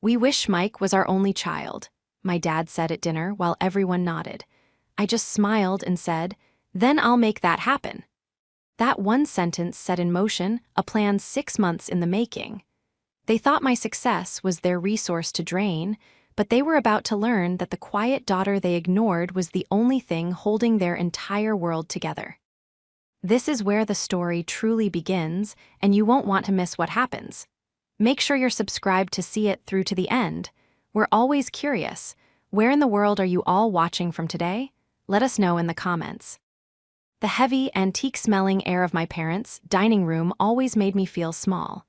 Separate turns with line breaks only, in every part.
"We wish Mike was our only child," my dad said at dinner while everyone nodded. I just smiled and said, "Then I'll make that happen." That one sentence set in motion a plan 6 months in the making. They thought my success was their resource to drain, but they were about to learn that the quiet daughter they ignored was the only thing holding their entire world together. This is where the story truly begins, and you won't want to miss what happens. Make sure you're subscribed to see it through to the end. We're always curious. Where in the world are you all watching from today? Let us know in the comments. The heavy, antique-smelling air of my parents' dining room always made me feel small.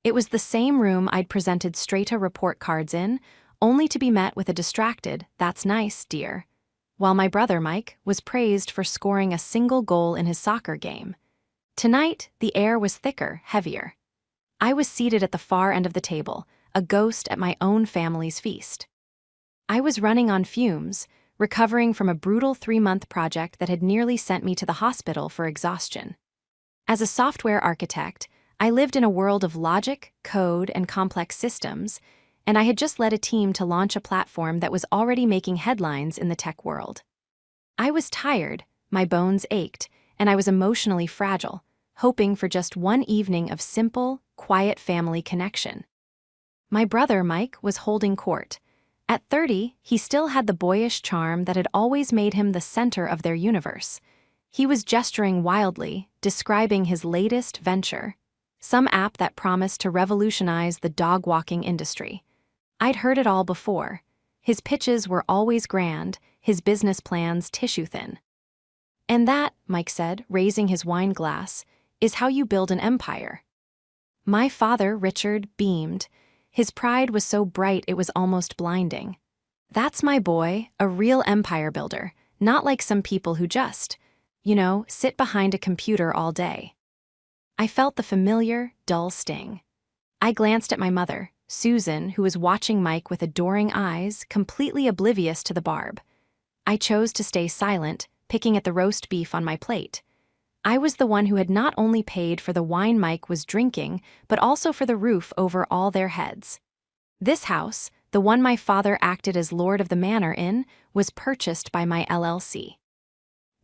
It was the same room I'd presented straighta report cards in, only to be met with a distracted, "That's nice, dear," while my brother Mike was praised for scoring a single goal in his soccer game. Tonight, the air was thicker, heavier. I was seated at the far end of the table, a ghost at my own family's feast. I was running on fumes, recovering from a brutal 3-month project that had nearly sent me to the hospital for exhaustion. As a software architect, I lived in a world of logic, code, and complex systems, and I had just led a team to launch a platform that was already making headlines in the tech world. I was tired, my bones ached, and I was emotionally fragile, hoping for just one evening of simple, quiet family connection. My brother Mike was holding court. At 30, he still had the boyish charm that had always made him the center of their universe. He was gesturing wildly, describing his latest venture, some app that promised to revolutionize the dog-walking industry. I'd heard it all before. His pitches were always grand, his business plans tissue-thin. "And that," Mike said, raising his wine glass, "is how you build an empire." My father, Richard, beamed. His pride was so bright it was almost blinding. "That's my boy, a real empire builder, not like some people who just, sit behind a computer all day." I felt the familiar, dull sting. I glanced at my mother, Susan, who was watching Mike with adoring eyes, completely oblivious to the barb. I chose to stay silent, picking at the roast beef on my plate. I was the one who had not only paid for the wine Mike was drinking, but also for the roof over all their heads. This house, the one my father acted as lord of the manor in, was purchased by my LLC.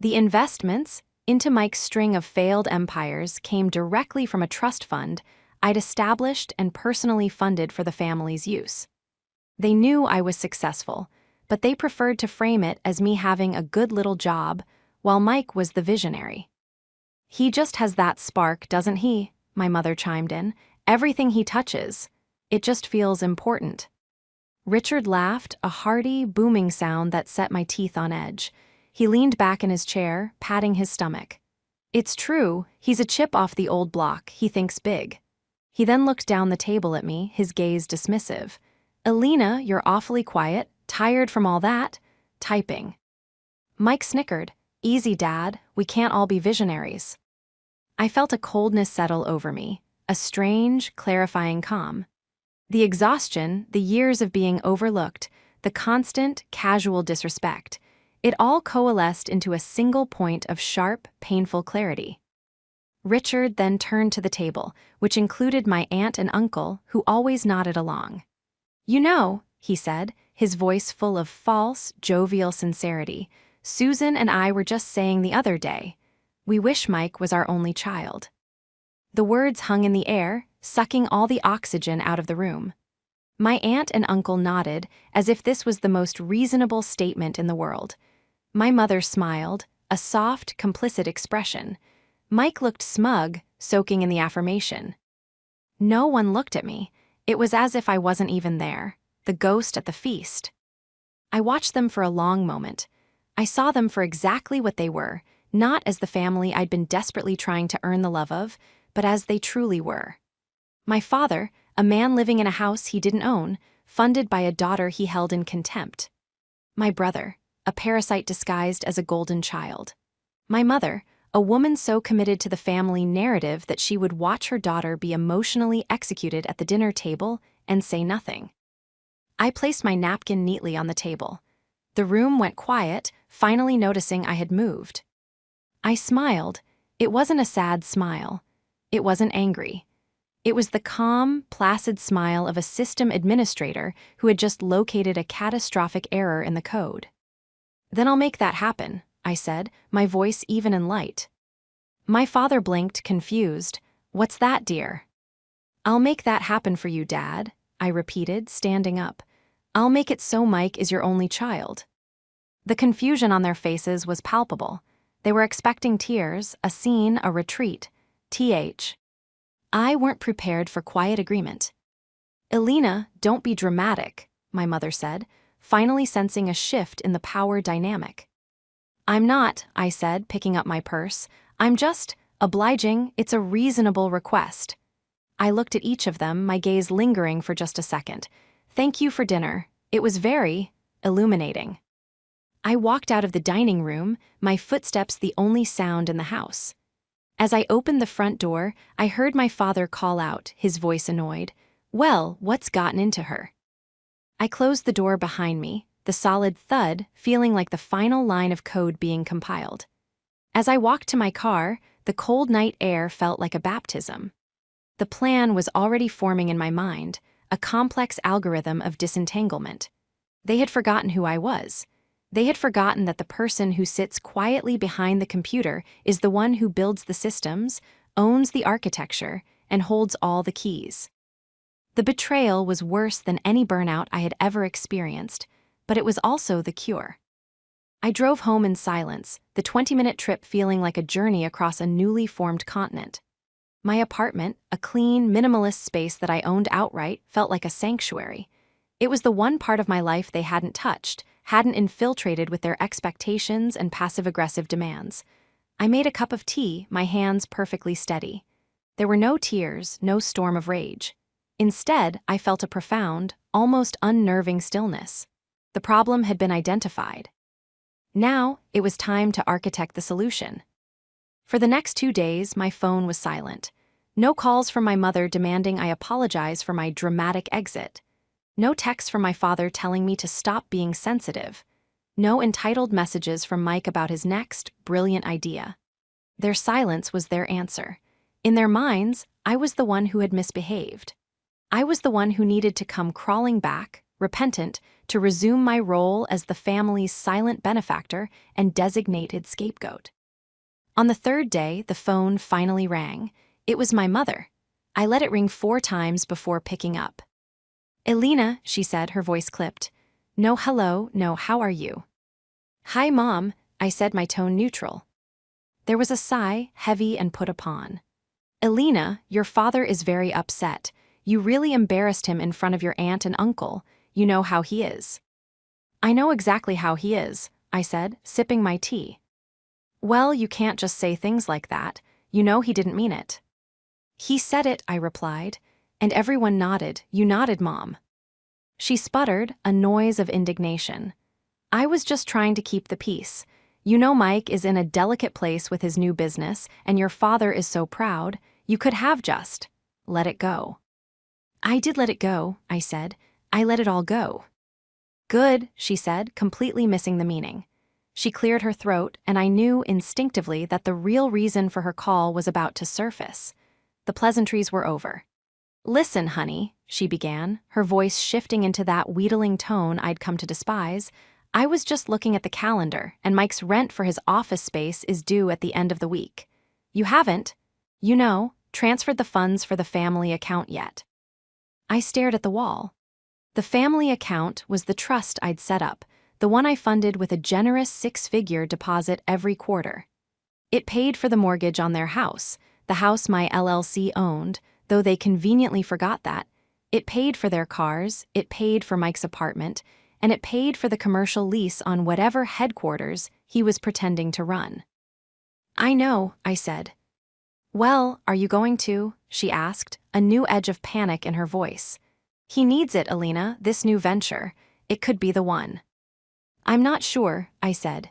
The investments into Mike's string of failed empires came directly from a trust fund I'd established and personally funded for the family's use. They knew I was successful, but they preferred to frame it as me having a good little job, while Mike was the visionary. "He just has that spark, doesn't he?" my mother chimed in. "Everything he touches, it just feels important." Richard laughed, a hearty, booming sound that set my teeth on edge. He leaned back in his chair, patting his stomach. "It's true, he's a chip off the old block, he thinks big." He then looked down the table at me, his gaze dismissive. "Alina, you're awfully quiet, tired from all that?" "Typing." Mike snickered. "Easy, Dad, we can't all be visionaries." I felt a coldness settle over me, a strange, clarifying calm. The exhaustion, the years of being overlooked, the constant, casual disrespect, it all coalesced into a single point of sharp, painful clarity. Richard then turned to the table, which included my aunt and uncle, who always nodded along. He said, his voice full of false, jovial sincerity, "Susan and I were just saying the other day, we wish Mike was our only child." The words hung in the air, sucking all the oxygen out of the room. My aunt and uncle nodded, as if this was the most reasonable statement in the world. My mother smiled, a soft, complicit expression. Mike looked smug, soaking in the affirmation. No one looked at me. It was as if I wasn't even there, the ghost at the feast. I watched them for a long moment. I saw them for exactly what they were, not as the family I'd been desperately trying to earn the love of, but as they truly were. My father, a man living in a house he didn't own, funded by a daughter he held in contempt. My brother, a parasite disguised as a golden child. My mother, a woman so committed to the family narrative that she would watch her daughter be emotionally executed at the dinner table and say nothing. I placed my napkin neatly on the table. The room went quiet, finally noticing I had moved. I smiled. It wasn't a sad smile. It wasn't angry. It was the calm, placid smile of a system administrator who had just located a catastrophic error in the code. "Then I'll make that happen," I said, my voice even and light. My father blinked, confused. "What's that, dear?" "I'll make that happen for you, Dad," I repeated, standing up. "I'll make it so Mike is your only child." The confusion on their faces was palpable. They were expecting tears, a scene, a retreat. I weren't prepared for quiet agreement. "Elena, don't be dramatic," my mother said, finally sensing a shift in the power dynamic. "I'm not," I said, picking up my purse. "I'm just obliging. It's a reasonable request." I looked at each of them, my gaze lingering for just a second. "Thank you for dinner. It was very illuminating." I walked out of the dining room, my footsteps the only sound in the house. As I opened the front door, I heard my father call out, his voice annoyed. "Well, what's gotten into her?" I closed the door behind me, the solid thud feeling like the final line of code being compiled. As I walked to my car, the cold night air felt like a baptism. The plan was already forming in my mind, a complex algorithm of disentanglement. They had forgotten who I was. They had forgotten that the person who sits quietly behind the computer is the one who builds the systems, owns the architecture, and holds all the keys. The betrayal was worse than any burnout I had ever experienced, but it was also the cure. I drove home in silence, the 20-minute trip feeling like a journey across a newly formed continent. My apartment, a clean, minimalist space that I owned outright, felt like a sanctuary. It was the one part of my life they hadn't touched, hadn't infiltrated with their expectations and passive-aggressive demands. I made a cup of tea, my hands perfectly steady. There were no tears, no storm of rage. Instead, I felt a profound, almost unnerving stillness. The problem had been identified. Now, it was time to architect the solution. For the next 2 days, my phone was silent. No calls from my mother demanding I apologize for my dramatic exit. No texts from my father telling me to stop being sensitive. No entitled messages from Mike about his next brilliant idea. Their silence was their answer. In their minds, I was the one who had misbehaved. I was the one who needed to come crawling back, repentant, to resume my role as the family's silent benefactor and designated scapegoat. On the 3rd day, the phone finally rang. It was my mother. I let it ring 4 times before picking up. "Elena," she said, her voice clipped. "No hello, no how are you?" "Hi, Mom," I said, my tone neutral. There was a sigh, heavy and put upon. "Elena, your father is very upset. You really embarrassed him in front of your aunt and uncle. You know how he is." "I know exactly how he is," I said, sipping my tea. "Well, you can't just say things like that. You know he didn't mean it." "He said it," I replied, and everyone nodded. "You nodded, Mom." She sputtered, a noise of indignation. "I was just trying to keep the peace. You know Mike is in a delicate place with his new business, and your father is so proud. You could have just let it go." "I did let it go," I said. "I let it all go." "Good," she said, completely missing the meaning. She cleared her throat, and I knew instinctively that the real reason for her call was about to surface. The pleasantries were over. "Listen, honey," she began, her voice shifting into that wheedling tone I'd come to despise. "I was just looking at the calendar, and Mike's rent for his office space is due at the end of the week. You haven't, transferred the funds for the family account yet." I stared at the wall. The family account was the trust I'd set up, the one I funded with a generous 6-figure deposit every quarter. It paid for the mortgage on their house, the house my LLC owned, though they conveniently forgot that. It paid for their cars, it paid for Mike's apartment, and it paid for the commercial lease on whatever headquarters he was pretending to run. "I know," I said. "Well, are you going to?" she asked, a new edge of panic in her voice. "He needs it, Elena, this new venture. It could be the one." "I'm not sure," I said.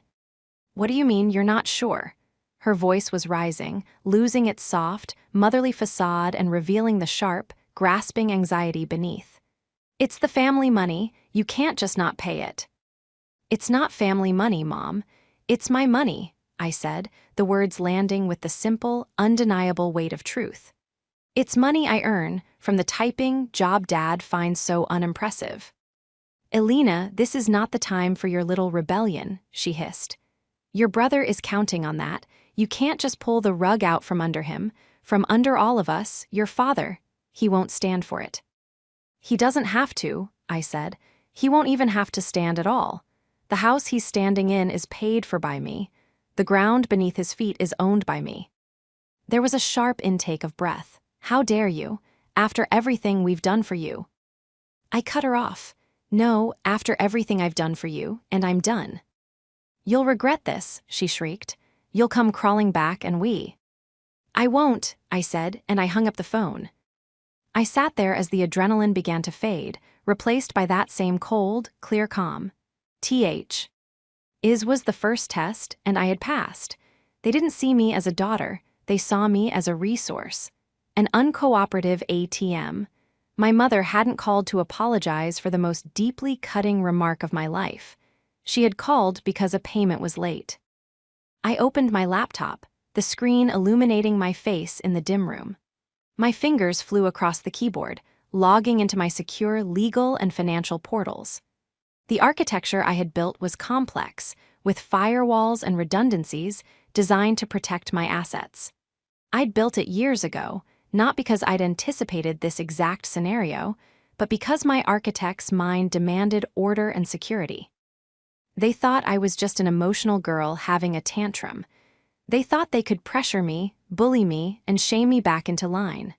"What do you mean you're not sure?" Her voice was rising, losing its soft, motherly facade and revealing the sharp, grasping anxiety beneath. "It's the family money. You can't just not pay it." "It's not family money, Mom. It's my money," I said, the words landing with the simple, undeniable weight of truth. It's money I earn from the typing job Dad finds so unimpressive. Elena, this is not the time for your little rebellion, she hissed. Your brother is counting on that. You can't just pull the rug out from under him, from under all of us, your father. He won't stand for it. He doesn't have to, I said. He won't even have to stand at all. The house he's standing in is paid for by me. The ground beneath his feet is owned by me. There was a sharp intake of breath. How dare you, after everything we've done for you? I cut her off. No, after everything I've done for you, and I'm done. You'll regret this, she shrieked. You'll come crawling back and I won't, I said, and I hung up the phone. I sat there as the adrenaline began to fade, replaced by that same cold, clear calm. Is was the first test, and I had passed. They didn't see me as a daughter, they saw me as a resource. An uncooperative ATM. My mother hadn't called to apologize for the most deeply cutting remark of my life. She had called because a payment was late. I opened my laptop, the screen illuminating my face in the dim room. My fingers flew across the keyboard, logging into my secure legal and financial portals. The architecture I had built was complex, with firewalls and redundancies designed to protect my assets. I'd built it years ago, not because I'd anticipated this exact scenario, but because my architect's mind demanded order and security. They thought I was just an emotional girl having a tantrum. They thought they could pressure me, bully me, and shame me back into line.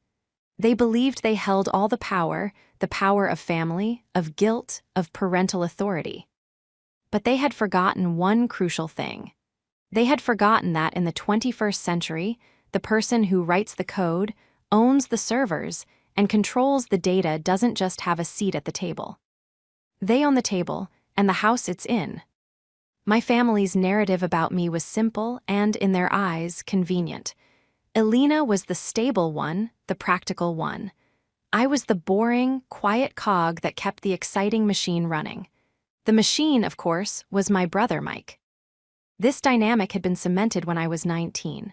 They believed they held all the power of family, of guilt, of parental authority. But they had forgotten one crucial thing. They had forgotten that in the 21st century, the person who writes the code, owns the servers, and controls the data doesn't just have a seat at the table. They own the table, and the house it's in. My family's narrative about me was simple and, in their eyes, convenient. Elena was the stable one, the practical one. I was the boring, quiet cog that kept the exciting machine running. The machine, of course, was my brother Mike. This dynamic had been cemented when I was 19.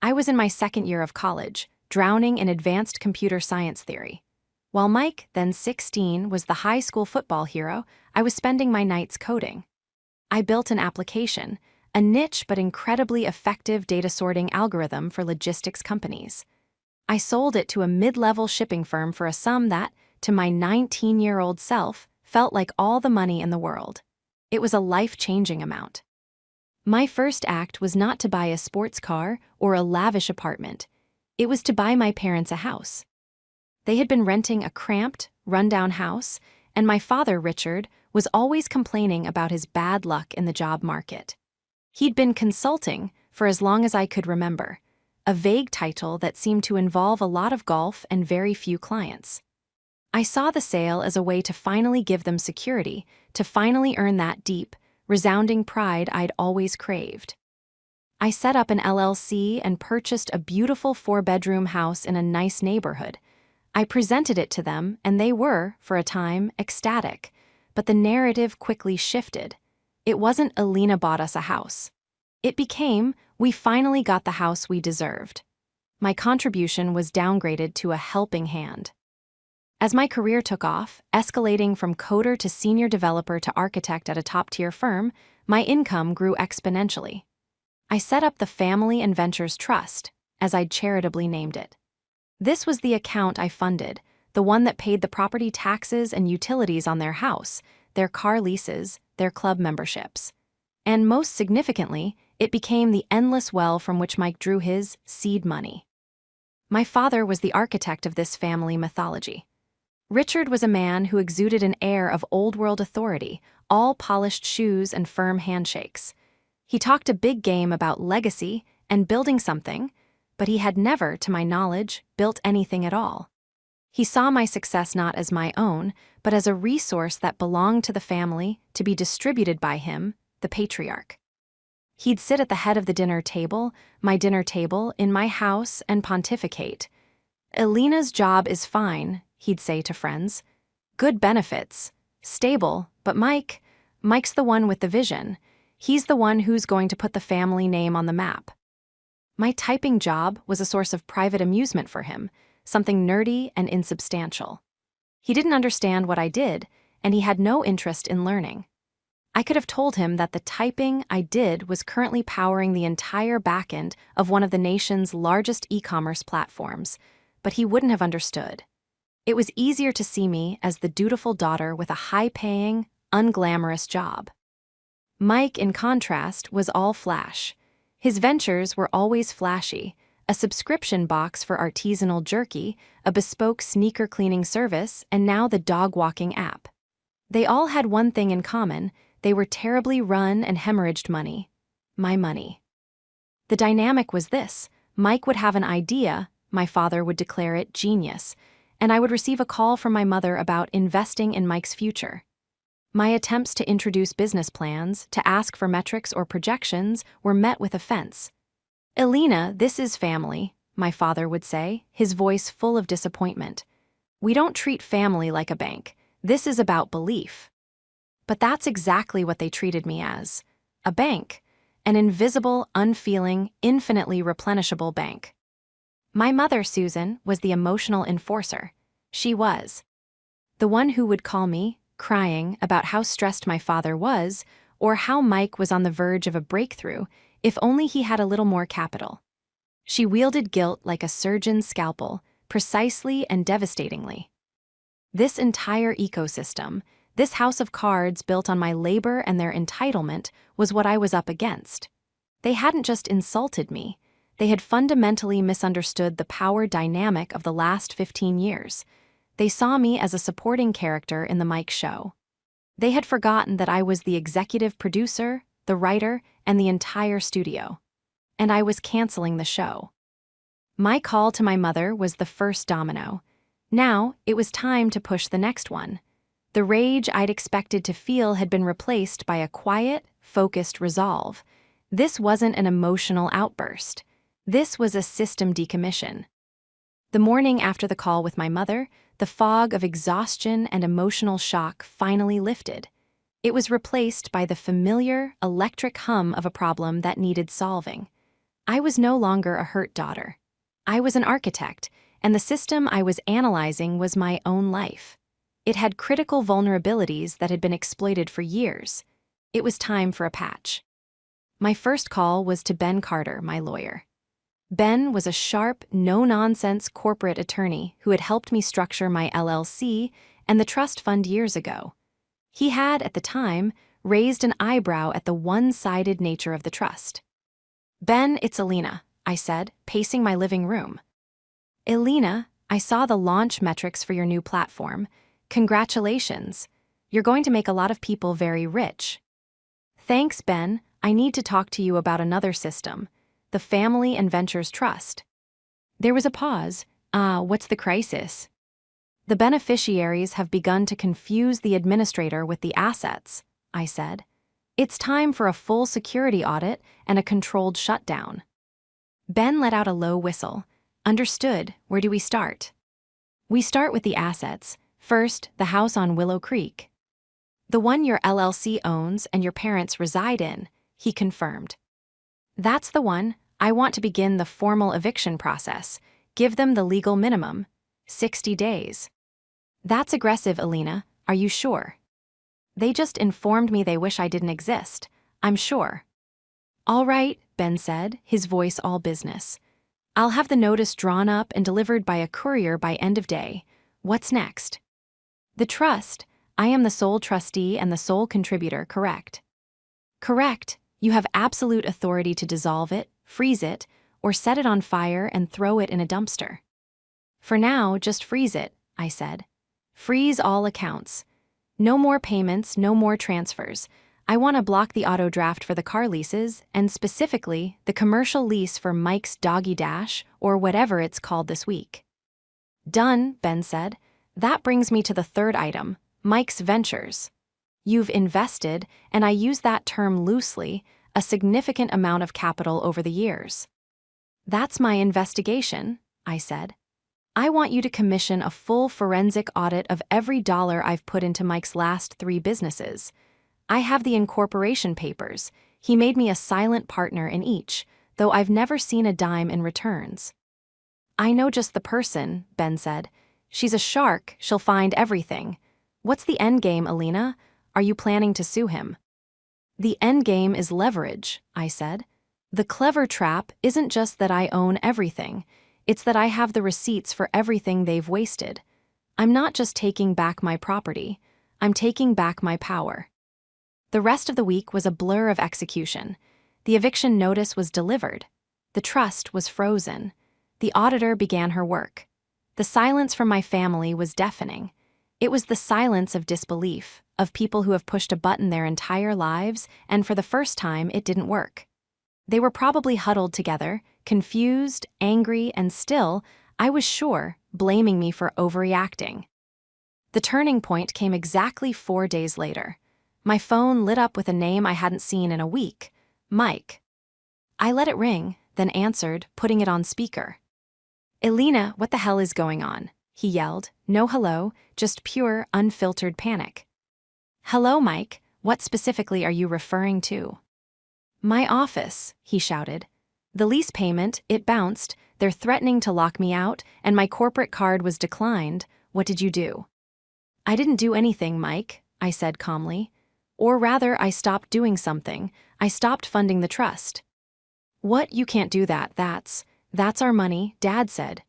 I was in my second year of college, drowning in advanced computer science theory. While Mike, then 16, was the high school football hero, I was spending my nights coding. I built an application, a niche but incredibly effective data sorting algorithm for logistics companies. I sold it to a mid-level shipping firm for a sum that, to my 19-year-old self, felt like all the money in the world. It was a life-changing amount. My first act was not to buy a sports car or a lavish apartment. It was to buy my parents a house. They had been renting a cramped, run-down house, and my father, Richard, was always complaining about his bad luck in the job market. He'd been consulting for as long as I could remember, a vague title that seemed to involve a lot of golf and very few clients. I saw the sale as a way to finally give them security, to finally earn that deep, resounding pride I'd always craved. I set up an LLC and purchased a beautiful 4-bedroom house in a nice neighborhood. I presented it to them, and they were, for a time, ecstatic. But the narrative quickly shifted. It wasn't Elena bought us a house. It became, we finally got the house we deserved. My contribution was downgraded to a helping hand. As my career took off, escalating from coder to senior developer to architect at a top-tier firm, my income grew exponentially. I set up the Family and Ventures Trust, as I'd charitably named it. This was the account I funded, the one that paid the property taxes and utilities on their house, their car leases, their club memberships. And most significantly, it became the endless well from which Mike drew his seed money. My father was the architect of this family mythology. Richard was a man who exuded an air of old-world authority, all polished shoes and firm handshakes. He talked a big game about legacy and building something, but he had never, to my knowledge, built anything at all. He saw my success not as my own, but as a resource that belonged to the family, to be distributed by him, the patriarch. He'd sit at the head of the dinner table, my dinner table, in my house, and pontificate. Elena's job is fine, he'd say to friends. Good benefits. Stable, but Mike's the one with the vision. He's the one who's going to put the family name on the map. My typing job was a source of private amusement for him, something nerdy and insubstantial. He didn't understand what I did, and he had no interest in learning. I could have told him that the typing I did was currently powering the entire backend of one of the nation's largest e-commerce platforms, but he wouldn't have understood. It was easier to see me as the dutiful daughter with a high-paying, unglamorous job. Mike, in contrast, was all flash. His ventures were always flashy: a subscription box for artisanal jerky, a bespoke sneaker cleaning service, and now the dog-walking app. They all had one thing in common: they were terribly run and hemorrhaged money. My money. The dynamic was this: Mike would have an idea, my father would declare it genius, and I would receive a call from my mother about investing in Mike's future. My attempts to introduce business plans, to ask for metrics or projections, were met with offense. "Elena, this is family," my father would say, his voice full of disappointment. "We don't treat family like a bank. This is about belief." But that's exactly what they treated me as: a bank, an invisible, unfeeling, infinitely replenishable bank. My mother, Susan, was the emotional enforcer. She was the one who would call me, crying about how stressed my father was, or how Mike was on the verge of a breakthrough if only he had a little more capital. She wielded guilt like a surgeon's scalpel, precisely and devastatingly. This entire ecosystem, this house of cards built on my labor and their entitlement, was what I was up against. They hadn't just insulted me, they had fundamentally misunderstood the power dynamic of the last 15 years. They saw me as a supporting character in the Mike show. They had forgotten that I was the executive producer, the writer, and the entire studio. And I was canceling the show. My call to my mother was the first domino. Now, it was time to push the next one. The rage I'd expected to feel had been replaced by a quiet, focused resolve. This wasn't an emotional outburst. This was a system decommission. The morning after the call with my mother, the fog of exhaustion and emotional shock finally lifted. It was replaced by the familiar, electric hum of a problem that needed solving. I was no longer a hurt daughter. I was an architect, and the system I was analyzing was my own life. It had critical vulnerabilities that had been exploited for years. It was time for a patch. My first call was to Ben Carter, my lawyer. Ben was a sharp, no-nonsense corporate attorney who had helped me structure my LLC and the trust fund years ago. He had, at the time, raised an eyebrow at the one-sided nature of the trust. "Ben, it's Elena," I said, pacing my living room. "Elena, I saw the launch metrics for your new platform. Congratulations. You're going to make a lot of people very rich." "Thanks, Ben. I need to talk to you about another system, the Family and Ventures Trust." There was a pause. What's the crisis?" "The beneficiaries have begun to confuse the administrator with the assets," I said. "It's time for a full security audit and a controlled shutdown." Ben let out a low whistle. "Understood. Where do we start?" "We start with the assets. First, the house on Willow Creek." "The one your LLC owns and your parents reside in," he confirmed. "That's the one. I want to begin the formal eviction process. Give them the legal minimum, 60 days. "That's aggressive, Elena. Are you sure?" "They just informed me they wish I didn't exist. I'm sure." "All right," Ben said, his voice all business. "I'll have the notice drawn up and delivered by a courier by end of day. What's next?" "The trust. I am the sole trustee and the sole contributor, correct?" "Correct. You have absolute authority to dissolve it, freeze it, or set it on fire and throw it in a dumpster." "For now, just freeze it," I said. "Freeze all accounts. No more payments, no more transfers. I want to block the auto draft for the car leases, and specifically, the commercial lease for Mike's Doggy Dash, or whatever it's called this week." "Done," Ben said. "That brings me to the third item, Mike's Ventures. You've invested, and I use that term loosely, a significant amount of capital over the years." "That's my investigation," I said. "I want you to commission a full forensic audit of every dollar I've put into Mike's last 3 businesses. I have the incorporation papers. He made me a silent partner in each, though I've never seen a dime in returns." I know just the person, Ben said. She's a shark, she'll find everything. What's the endgame, Alina? Are you planning to sue him? The endgame is leverage, I said. The clever trap isn't just that I own everything, it's that I have the receipts for everything they've wasted. I'm not just taking back my property, I'm taking back my power. The rest of the week was a blur of execution. The eviction notice was delivered. The trust was frozen. The auditor began her work. The silence from my family was deafening. It was the silence of disbelief, of people who have pushed a button their entire lives, and for the first time it didn't work. They were probably huddled together, confused, angry, and still, I was sure, blaming me for overreacting. The turning point came exactly 4 days later. My phone lit up with a name I hadn't seen in a week, Mike. I let it ring, then answered, putting it on speaker. Alina, what the hell is going on? He yelled. No hello, just pure, unfiltered panic. Hello, Mike. What specifically are you referring to? My office, he shouted. The lease payment, it bounced, they're threatening to lock me out, and my corporate card was declined. What did you do? I didn't do anything, Mike, I said calmly. Or rather, I stopped doing something. I stopped funding the trust. What? You can't do that, that's our money, Dad said.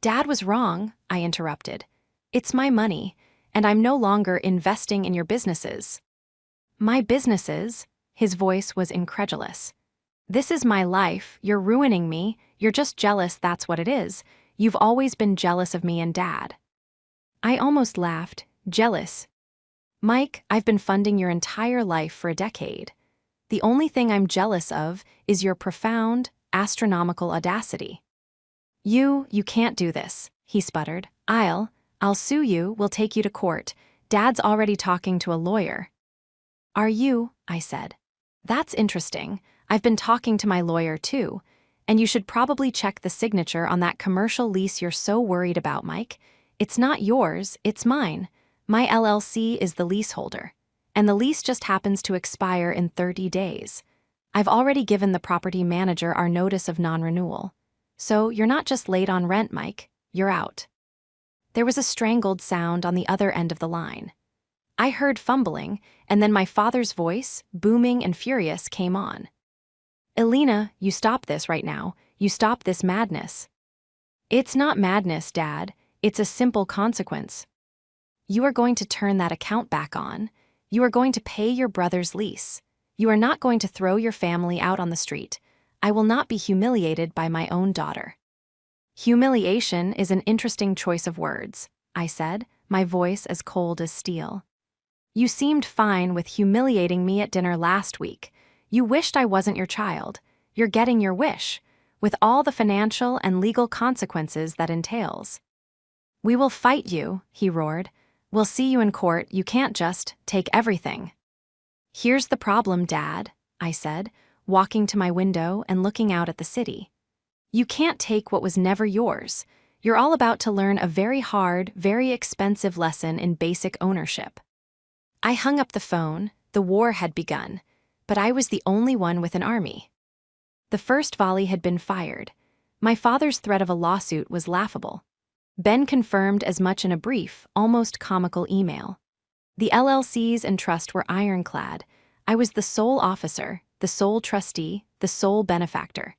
Dad was wrong, I interrupted. It's my money, and I'm no longer investing in your businesses. My businesses? His voice was incredulous. This is my life, you're ruining me, you're just jealous, that's what it is. You've always been jealous of me and Dad. I almost laughed. Jealous? Mike, I've been funding your entire life for a decade. The only thing I'm jealous of is your profound, astronomical audacity. You can't do this, he sputtered. I'll sue you, we'll take you to court. Dad's already talking to a lawyer. Are you? I said. That's interesting. I've been talking to my lawyer too. And you should probably check the signature on that commercial lease you're so worried about, Mike. It's not yours, it's mine. My LLC is the leaseholder. And the lease just happens to expire in 30 days. I've already given the property manager our notice of non-renewal. So you're not just late on rent, Mike, you're out. There was a strangled sound on the other end of the line. I heard fumbling, and then my father's voice, booming and furious, came on. Alina, you stop this right now. You stop this madness. It's not madness, Dad. It's a simple consequence. You are going to turn that account back on. You are going to pay your brother's lease. You are not going to throw your family out on the street. I will not be humiliated by my own daughter. Humiliation is an interesting choice of words, I said, my voice as cold as steel. You seemed fine with humiliating me at dinner last week. You wished I wasn't your child. You're getting your wish, with all the financial and legal consequences that entails. We will fight you, he roared. We'll see you in court. You can't just take everything. Here's the problem, Dad, I said, walking to my window and looking out at the city. You can't take what was never yours. You're all about to learn a very hard, very expensive lesson in basic ownership. I hung up the phone. The war had begun, but I was the only one with an army. The first volley had been fired. My father's threat of a lawsuit was laughable. Ben confirmed as much in a brief, almost comical email. The LLCs and trust were ironclad. I was the sole officer, the sole trustee, the sole benefactor.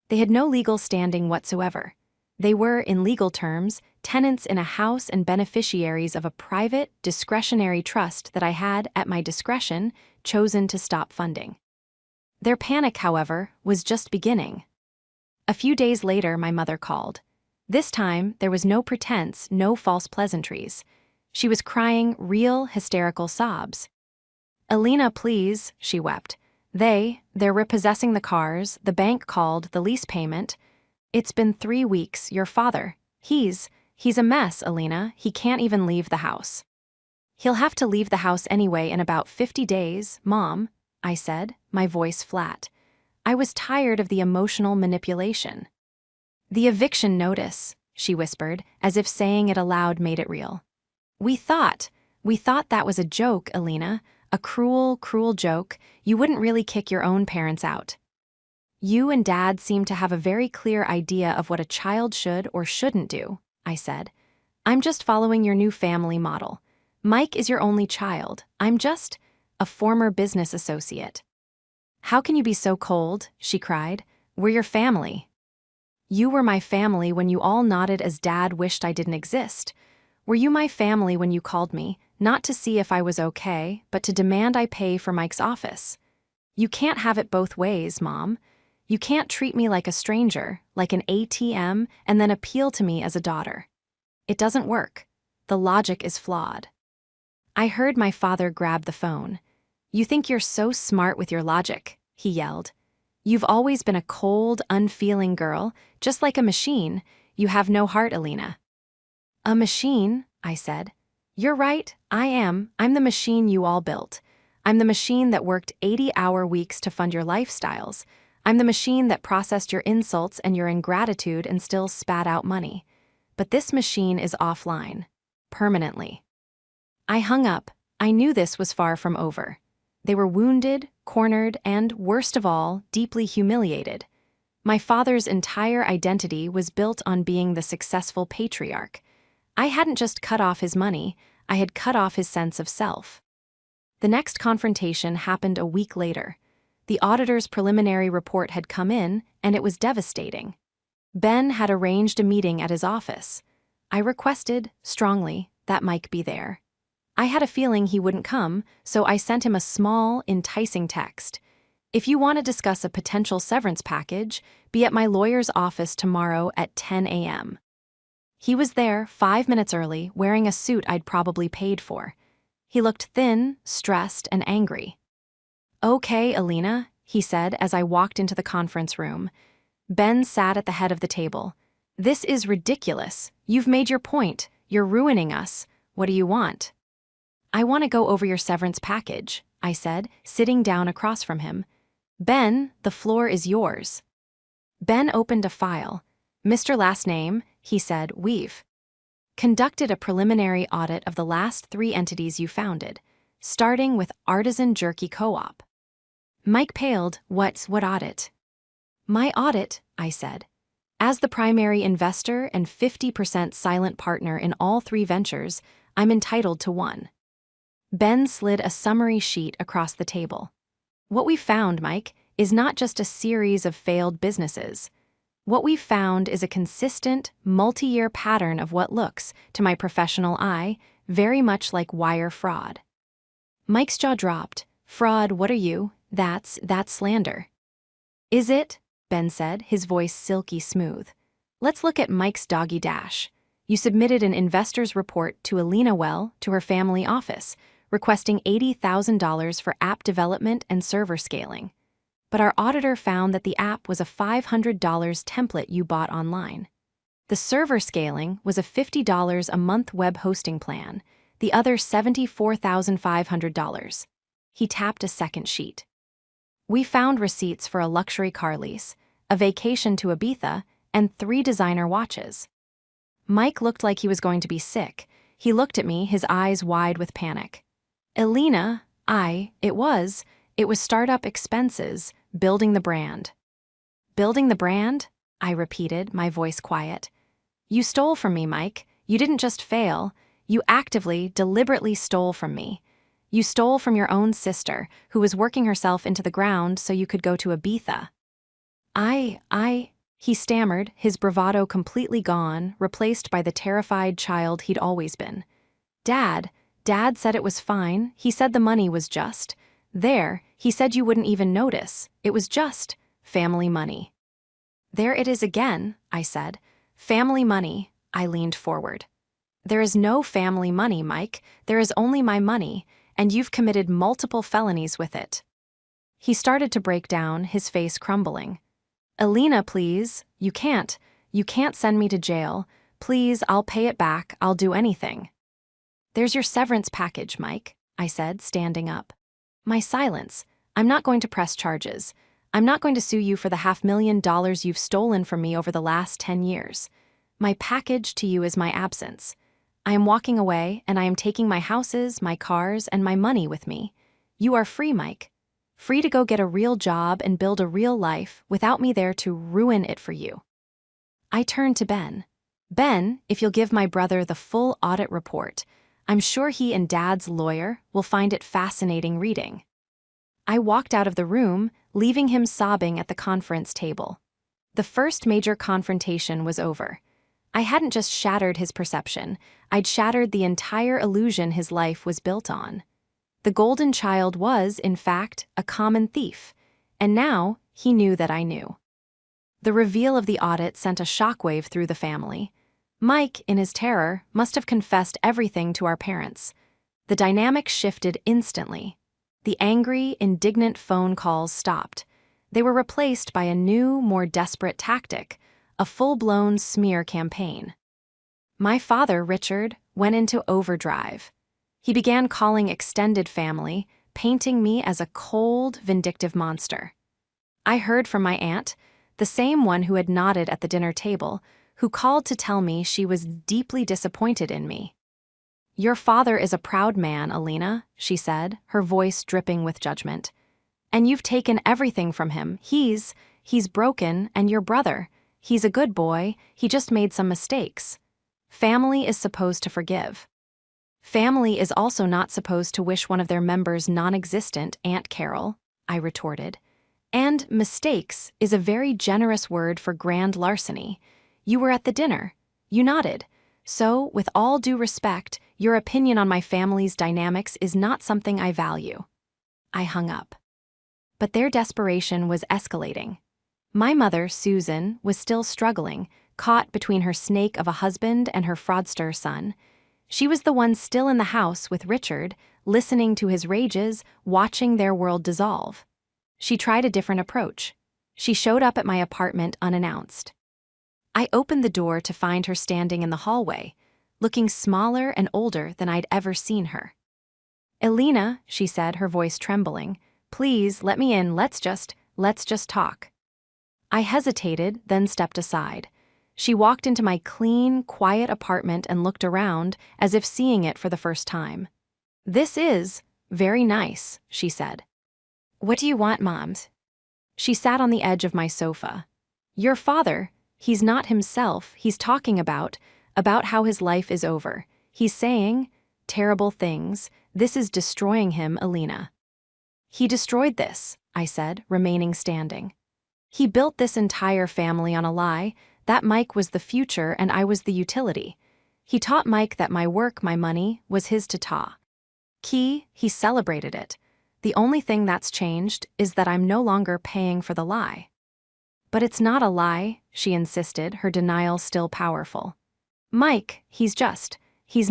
They had no legal standing whatsoever. They were, in legal terms, tenants in a house and beneficiaries of a private, discretionary trust that I had, at my discretion, chosen to stop funding. Their panic, however, was just beginning. A few days later, my mother called. This time, there was no pretense, no false pleasantries. She was crying real, hysterical sobs. Alina, please, she wept. They're repossessing the cars, the bank called, the lease payment. It's been 3 weeks, your father. He's a mess, Alina. He can't even leave the house. He'll have to leave the house anyway in about 50 days, Mom, I said, my voice flat. I was tired of the emotional manipulation. The eviction notice, she whispered, as if saying it aloud made it real. We thought that was a joke, Alina, a cruel, cruel joke. You wouldn't really kick your own parents out. You and Dad seem to have a very clear idea of what a child should or shouldn't do, I said. I'm just following your new family model. Mike is your only child. I'm just a former business associate. How can you be so cold? She cried. We're your family. You were my family when you all nodded as Dad wished I didn't exist. Were you my family when you called me, not to see if I was okay, but to demand I pay for Mike's office? You can't have it both ways, Mom. You can't treat me like a stranger, like an ATM, and then appeal to me as a daughter. It doesn't work. The logic is flawed. I heard my father grab the phone. You think you're so smart with your logic, he yelled. You've always been a cold, unfeeling girl, just like a machine. You have no heart, Alina. A machine, I said. You're right, I am. I'm the machine you all built. I'm the machine that worked 80-hour weeks to fund your lifestyles. I'm the machine that processed your insults and your ingratitude and still spat out money. But this machine is offline. Permanently. I hung up. I knew this was far from over. They were wounded, cornered, and, worst of all, deeply humiliated. My father's entire identity was built on being the successful patriarch. I hadn't just cut off his money, I had cut off his sense of self. The next confrontation happened a week later. The auditor's preliminary report had come in, and it was devastating. Ben had arranged a meeting at his office. I requested, strongly, that Mike be there. I had a feeling he wouldn't come, so I sent him a small, enticing text. If you want to discuss a potential severance package, be at my lawyer's office tomorrow at 10 a.m. He was there 5 minutes early, wearing a suit I'd probably paid for. He looked thin, stressed, and angry. Okay, Alina, he said as I walked into the conference room. Ben sat at the head of the table. This is ridiculous. You've made your point. You're ruining us. What do you want? I want to go over your severance package, I said, sitting down across from him. Ben, the floor is yours. Ben opened a file. Mr. Last name, he said, we've conducted a preliminary audit of the last 3 entities you founded, starting with Artisan Jerky Co-op. Mike paled. What audit? My audit, I said. As the primary investor and 50% silent partner in all 3 ventures, I'm entitled to one. Ben slid a summary sheet across the table. What we found, Mike, is not just a series of failed businesses. What we found is a consistent, multi-year pattern of what looks, to my professional eye, very much like wire fraud. Mike's jaw dropped. Fraud, what are you? That's slander. Is it? Ben said, his voice silky smooth. Let's look at Mike's doggy dash. You submitted an investor's report to Alina Well, to her family office, requesting $80,000 for app development and server scaling. But our auditor found that the app was a $500 template you bought online. The server scaling was a $50 a month web hosting plan, the other $74,500. He tapped a second sheet. We found receipts for a luxury car lease, a vacation to Ibiza, and 3 designer watches. Mike looked like he was going to be sick. He looked at me, his eyes wide with panic. Alina, it was startup expenses, building the brand. Building the brand? I repeated, my voice quiet. You stole from me, Mike. You didn't just fail. You actively, deliberately stole from me. You stole from your own sister, who was working herself into the ground so you could go to Ibiza. He stammered, his bravado completely gone, replaced by the terrified child he'd always been. Dad said it was fine. He said the money was just there. He said you wouldn't even notice. It was just family money. There it is again, I said. Family money. I leaned forward. There is no family money, Mike. There is only my money, and you've committed multiple felonies with it. He started to break down, his face crumbling. Alina, please. You can't send me to jail. Please, I'll pay it back. I'll do anything. There's your severance package, Mike, I said, standing up. My silence. I'm not going to press charges. I'm not going to sue you for the $500,000 you've stolen from me over the last 10 years. My package to you is my absence. I am walking away, and I am taking my houses, my cars, and my money with me. You are free, Mike. free to go get a real job and build a real life without me there to ruin it for you. I turned to Ben. Ben, if you'll give my brother the full audit report, I'm sure he and Dad's lawyer will find it fascinating reading. I walked out of the room, leaving him sobbing at the conference table. The first major confrontation was over. I hadn't just shattered his perception, I'd shattered the entire illusion his life was built on. The golden child was, in fact, a common thief, and now he knew that I knew. The reveal of the audit sent a shockwave through the family. Mike, in his terror, must have confessed everything to our parents. The dynamic shifted instantly. The angry, indignant phone calls stopped. They were replaced by a new, more desperate tactic, a full-blown smear campaign. My father, Richard, went into overdrive. He began calling extended family, painting me as a cold, vindictive monster. I heard from my aunt, the same one who had nodded at the dinner table, who called to tell me she was deeply disappointed in me. "Your father is a proud man, Alina," she said, her voice dripping with judgment. "And you've taken everything from him. He's broken, and your brother. He's a good boy, he just made some mistakes. Family is supposed to forgive. Family is also not supposed to wish one of their members non-existent, Aunt Carol," I retorted. "And mistakes is a very generous word for grand larceny. You were at the dinner. You nodded. So, with all due respect, your opinion on my family's dynamics is not something I value." I hung up. But their desperation was escalating. My mother, Susan, was still struggling, caught between her snake of a husband and her fraudster son. She was the one still in the house with Richard, listening to his rages, watching their world dissolve. She tried a different approach. She showed up at my apartment unannounced. I opened the door to find her standing in the hallway, looking smaller and older than I'd ever seen her. "Alina," she said, her voice trembling, "please let me in, let's just talk." I hesitated, then stepped aside. She walked into my clean, quiet apartment and looked around, as if seeing it for the first time. "This is very nice," she said. "What do you want, Moms?" She sat on the edge of my sofa. "Your father, he's not himself, he's talking about how his life is over. He's saying terrible things. This is destroying him, Alina." "He destroyed this," I said, remaining standing. "He built this entire family on a lie, that Mike was the future and I was the utility. He taught Mike that my work, my money, was his to ta. He celebrated it. The only thing that's changed is that I'm no longer paying for the lie." "But it's not a lie," she insisted, her denial still powerful. "Mike, he's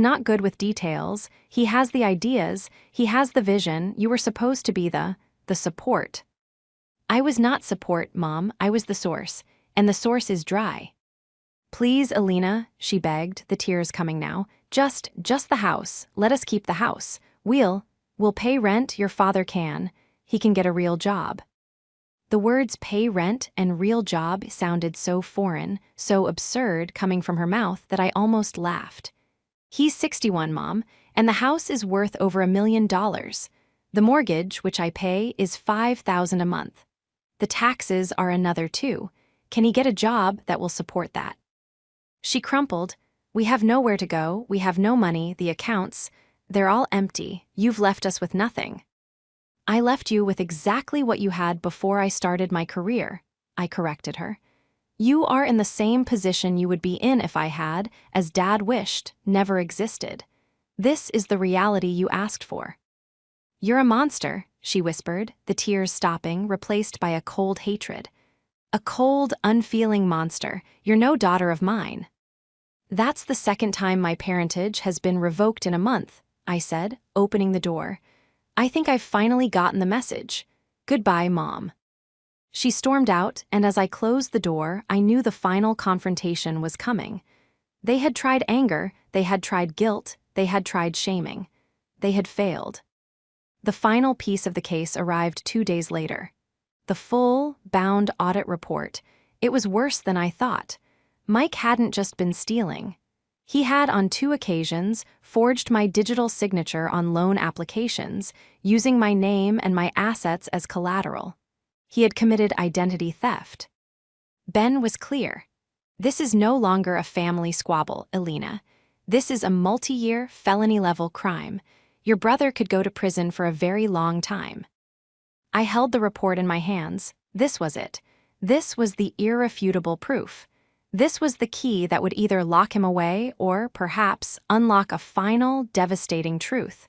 not good with details, he has the ideas, he has the vision, you were supposed to be the support." "I was not support, Mom, I was the source, and the source is dry." "Please, Alina," she begged, the tears coming now, just the house, let us keep the house. We'll pay rent, your father can. He can get a real job." The words pay rent and real job sounded so foreign, so absurd coming from her mouth that I almost laughed. "He's 61, Mom, and the house is worth over $1 million. The mortgage, which I pay, is $5,000 a month. The taxes are another $2,000. Can he get a job that will support that?" She crumpled. "We have nowhere to go, we have no money, the accounts, they're all empty, you've left us with nothing." "I left you with exactly what you had before I started my career," I corrected her. "You are in the same position you would be in if I had, as Dad wished, never existed. This is the reality you asked for." "You're a monster," she whispered, the tears stopping, replaced by a cold hatred. "A cold, unfeeling monster. You're no daughter of mine." "That's the second time my parentage has been revoked in a month," I said, opening the door. "I think I've finally gotten the message. Goodbye, Mom." She stormed out, and as I closed the door, I knew the final confrontation was coming. They had tried anger, they had tried guilt, they had tried shaming. They had failed. The final piece of the case arrived 2 days later. The full, bound audit report. It was worse than I thought. Mike hadn't just been stealing. He had, on 2 occasions, forged my digital signature on loan applications, using my name and my assets as collateral. He had committed identity theft. Ben was clear. This is no longer a family squabble, Elena. This is a multi-year, felony-level crime. Your brother could go to prison for a very long time. I held the report in my hands. This was it. This was the irrefutable proof. This was the key that would either lock him away or, perhaps, unlock a final, devastating truth.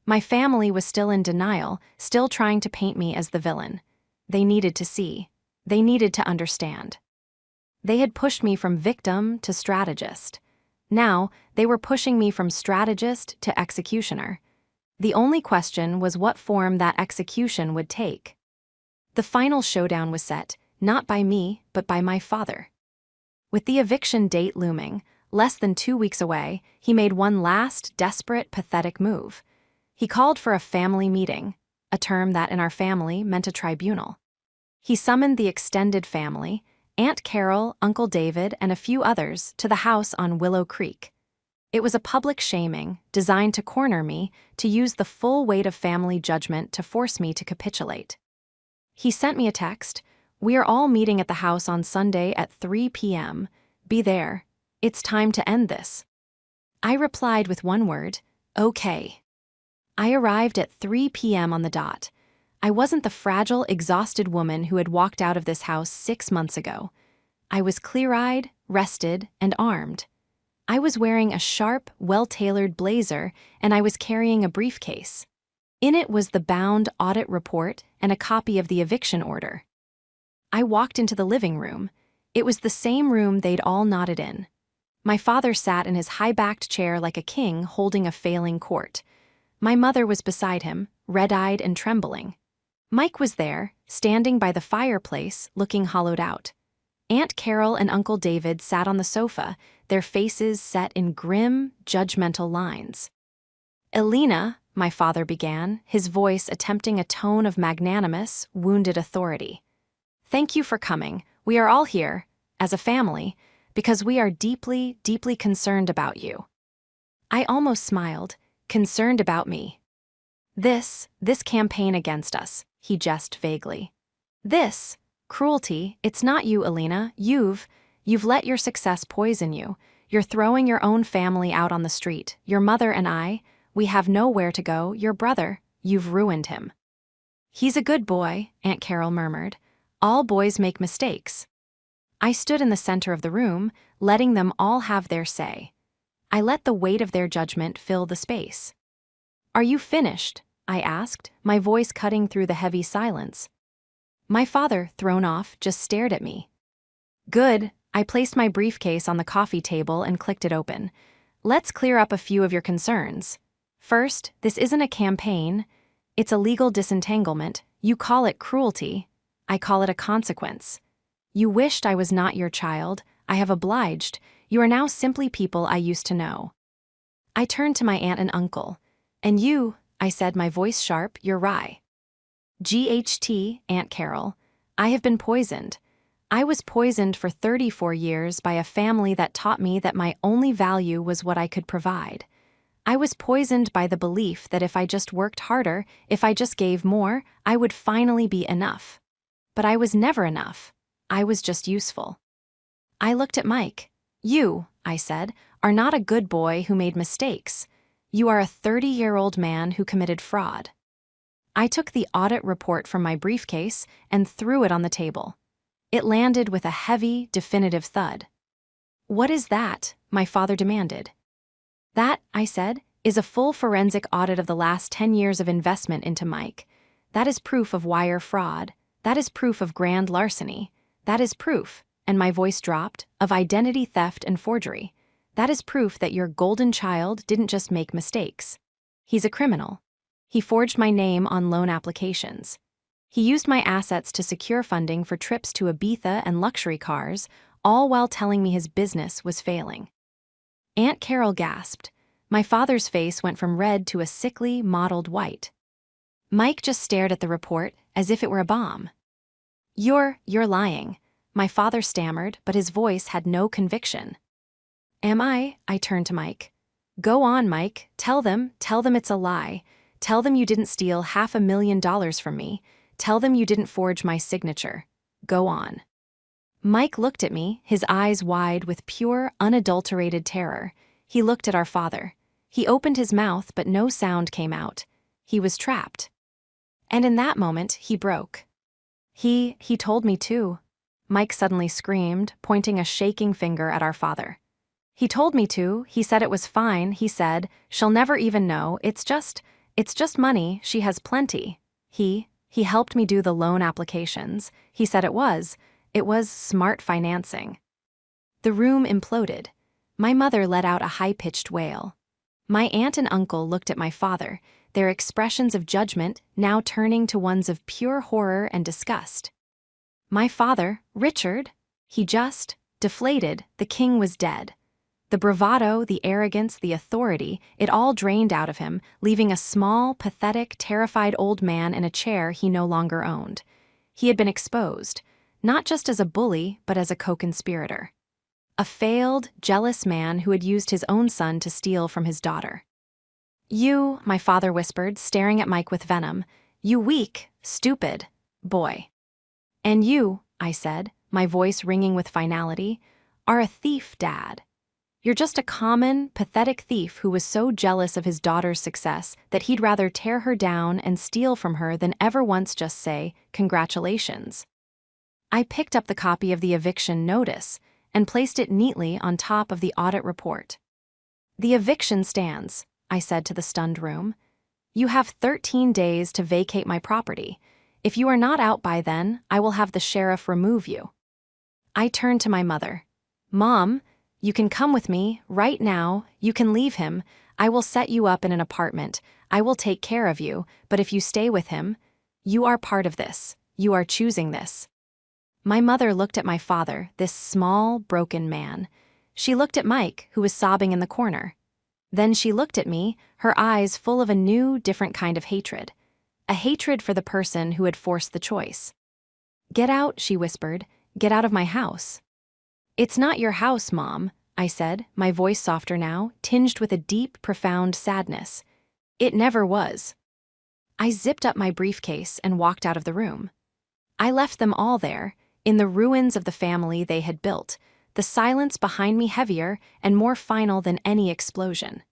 My family was still in denial, still trying to paint me as the villain. They needed to see. They needed to understand. They had pushed me from victim to strategist. Now, they were pushing me from strategist to executioner. The only question was what form that execution would take. The final showdown was set, not by me, but by my father. With the eviction date looming, less than 2 weeks away, he made one last, desperate, pathetic move. He called for a family meeting, a term that in our family meant a tribunal. He summoned the extended family, Aunt Carol, Uncle David, and a few others, to the house on Willow Creek. It was a public shaming, designed to corner me, to use the full weight of family judgment to force me to capitulate. He sent me a text. "We are all meeting at the house on Sunday at 3 p.m. Be there. It's time to end this." I replied with one word, "Okay." I arrived at 3 p.m. on the dot. I wasn't the fragile, exhausted woman who had walked out of this house 6 months ago. I was clear-eyed, rested, and armed. I was wearing a sharp, well-tailored blazer, and I was carrying a briefcase. In it was the bound audit report and a copy of the eviction order. I walked into the living room. It was the same room they'd all knotted in. My father sat in his high-backed chair like a king holding a failing court. My mother was beside him, red-eyed and trembling. Mike was there, standing by the fireplace, looking hollowed out. Aunt Carol and Uncle David sat on the sofa, their faces set in grim, judgmental lines. "Elena," my father began, his voice attempting a tone of magnanimous, wounded authority. "Thank you for coming. We are all here, as a family, because we are deeply, deeply concerned about you." I almost smiled. Concerned about me. This campaign against us, he jested vaguely. This cruelty, it's not you, Elena. You've let your success poison you. You're throwing your own family out on the street. Your mother and I, we have nowhere to go. Your brother, you've ruined him. "He's a good boy," Aunt Carol murmured. "All boys make mistakes." I stood in the center of the room, letting them all have their say. I let the weight of their judgment fill the space. "Are you finished?" I asked, my voice cutting through the heavy silence. My father, thrown off, just stared at me. "Good." I placed my briefcase on the coffee table and clicked it open. "Let's clear up a few of your concerns. First, this isn't a campaign. It's a legal disentanglement. You call it cruelty. I call it a consequence. You wished I was not your child. I have obliged. You are now simply people I used to know." I turned to my aunt and uncle. "And you," I said, my voice sharp, "you're rye." "GHT, Aunt Carol. I have been poisoned. I was poisoned for 34 years by a family that taught me that my only value was what I could provide. I was poisoned by the belief that if I just worked harder, if I just gave more, I would finally be enough. But I was never enough. I was just useful." I looked at Mike. "You," I said, "are not a good boy who made mistakes. You are a 30-year-old man who committed fraud." I took the audit report from my briefcase and threw it on the table. It landed with a heavy, definitive thud. "What is that?" my father demanded. "That," I said, "is a full forensic audit of the last 10 years of investment into Mike. That is proof of wire fraud. That is proof of grand larceny. That is proof," and my voice dropped, "of identity theft and forgery. That is proof that your golden child didn't just make mistakes. He's a criminal. He forged my name on loan applications. He used my assets to secure funding for trips to Ibiza and luxury cars, all while telling me his business was failing." Aunt Carol gasped. My father's face went from red to a sickly, mottled white. Mike just stared at the report as if it were a bomb. You're lying," my father stammered, but his voice had no conviction. Am I? I turned to Mike. Go on, Mike. Tell them it's a lie. Tell them you didn't steal $500,000 from me. Tell them you didn't forge my signature. Go on. Mike looked at me, his eyes wide with pure, unadulterated terror. He looked at our father. He opened his mouth, but no sound came out. He was trapped. And in that moment, he broke. He told me too. Mike suddenly screamed, pointing a shaking finger at our father. He told me to, he said it was fine, he said, she'll never even know, it's just money, she has plenty. He helped me do the loan applications. He said it was smart financing. The room imploded. My mother let out a high-pitched wail. My aunt and uncle looked at my father, their expressions of judgment now turning to ones of pure horror and disgust. My father, Richard, he just deflated, the king was dead. The bravado, the arrogance, the authority, it all drained out of him, leaving a small, pathetic, terrified old man in a chair he no longer owned. He had been exposed, not just as a bully, but as a co-conspirator. A failed, jealous man who had used his own son to steal from his daughter. You, my father whispered, staring at Mike with venom, you weak, stupid boy. And you, I said, my voice ringing with finality, are a thief, Dad. You're just a common, pathetic thief who was so jealous of his daughter's success that he'd rather tear her down and steal from her than ever once just say, congratulations. I picked up the copy of the eviction notice and placed it neatly on top of the audit report. The eviction stands, I said to the stunned room. You have 13 days to vacate my property. If you are not out by then, I will have the sheriff remove you. I turned to my mother. Mom, you can come with me, right now, you can leave him, I will set you up in an apartment, I will take care of you, but if you stay with him, you are part of this, you are choosing this. My mother looked at my father, this small, broken man. She looked at Mike, who was sobbing in the corner. Then she looked at me, her eyes full of a new, different kind of hatred. A hatred for the person who had forced the choice. Get out, she whispered, get out of my house. It's not your house, Mom, I said, my voice softer now, tinged with a deep, profound sadness. It never was. I zipped up my briefcase and walked out of the room. I left them all there, in the ruins of the family they had built, the silence behind me heavier and more final than any explosion.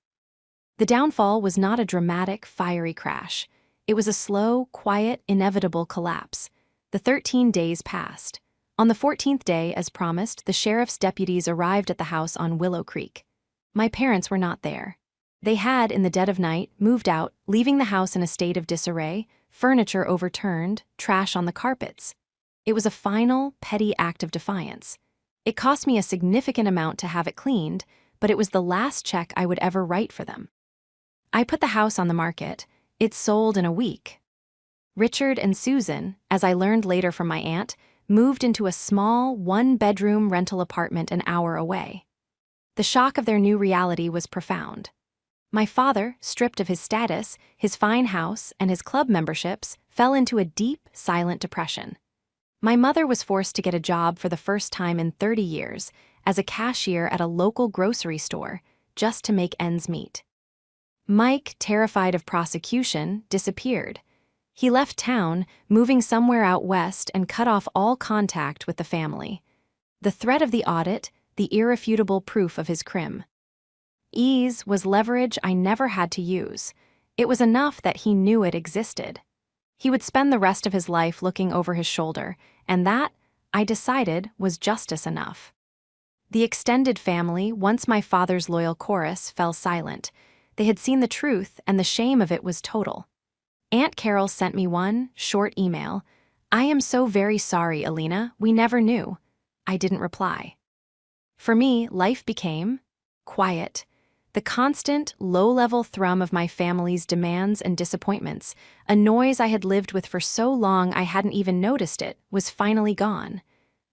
The downfall was not a dramatic, fiery crash. It was a slow, quiet, inevitable collapse. The 13 days passed. On the 14th day, as promised, the sheriff's deputies arrived at the house on Willow Creek. My parents were not there. They had, in the dead of night, moved out, leaving the house in a state of disarray, furniture overturned, trash on the carpets. It was a final, petty act of defiance. It cost me a significant amount to have it cleaned, but it was the last check I would ever write for them. I put the house on the market. It sold in a week. Richard and Susan, as I learned later from my aunt, moved into a small, one-bedroom rental apartment an hour away. The shock of their new reality was profound. My father, stripped of his status, his fine house, and his club memberships, fell into a deep, silent depression. My mother was forced to get a job for the first time in 30 years as a cashier at a local grocery store just to make ends meet. Mike, terrified of prosecution, disappeared. He left town, moving somewhere out west, and cut off all contact with the family. The threat of the audit, the irrefutable proof of his crim. Ease was leverage I never had to use. It was enough that he knew it existed. He would spend the rest of his life looking over his shoulder, and that, I decided, was justice enough. The extended family, once my father's loyal chorus, fell silent. They had seen the truth, and the shame of it was total. Aunt Carol sent me one short email. I am so very sorry, Alina, we never knew. I didn't reply. For me, life became quiet. The constant, low-level thrum of my family's demands and disappointments, a noise I had lived with for so long I hadn't even noticed it, was finally gone.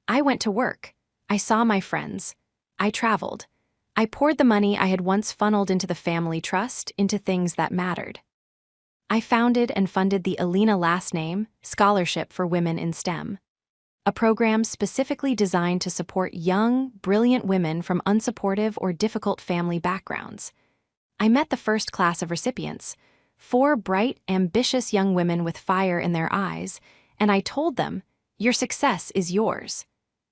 I went to work. I saw my friends. I traveled. I poured the money I had once funneled into the family trust into things that mattered. I founded and funded the Alina last name scholarship for women in STEM. a program specifically designed to support young, brilliant women from unsupportive or difficult family backgrounds. I met the first class of recipients, 4 bright, ambitious young women with fire in their eyes, and I told them, "Your success is yours.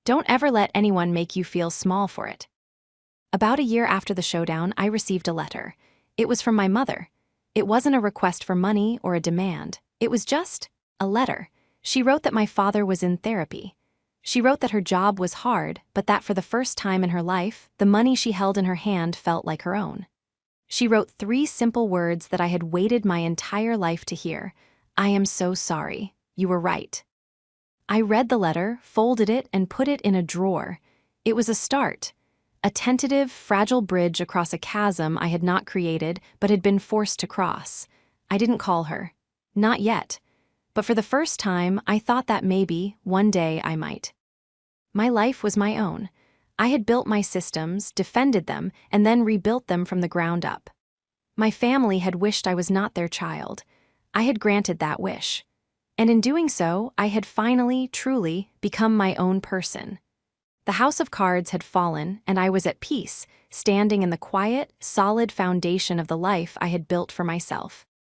Don't ever let anyone make you feel small for it." About a year after the showdown, I received a letter. It was from my mother. It wasn't a request for money or a demand. It was just a letter. She wrote that my father was in therapy. She wrote that her job was hard, but that for the first time in her life, the money she held in her hand felt like her own. She wrote 3 simple words that I had waited my entire life to hear. "I am so sorry. You were right." I read the letter, folded it, and put it in a drawer. It was a start. A tentative, fragile bridge across a chasm I had not created but had been forced to cross. I didn't call her. Not yet. But for the first time, I thought that maybe, one day, I might. My life was my own. I had built my systems, defended them, and then rebuilt them from the ground up. My family had wished I was not their child. I had granted that wish. And in doing so, I had finally, truly, become my own person. The house of cards had fallen, and I was at peace, standing in the quiet, solid foundation of the life I had built for myself.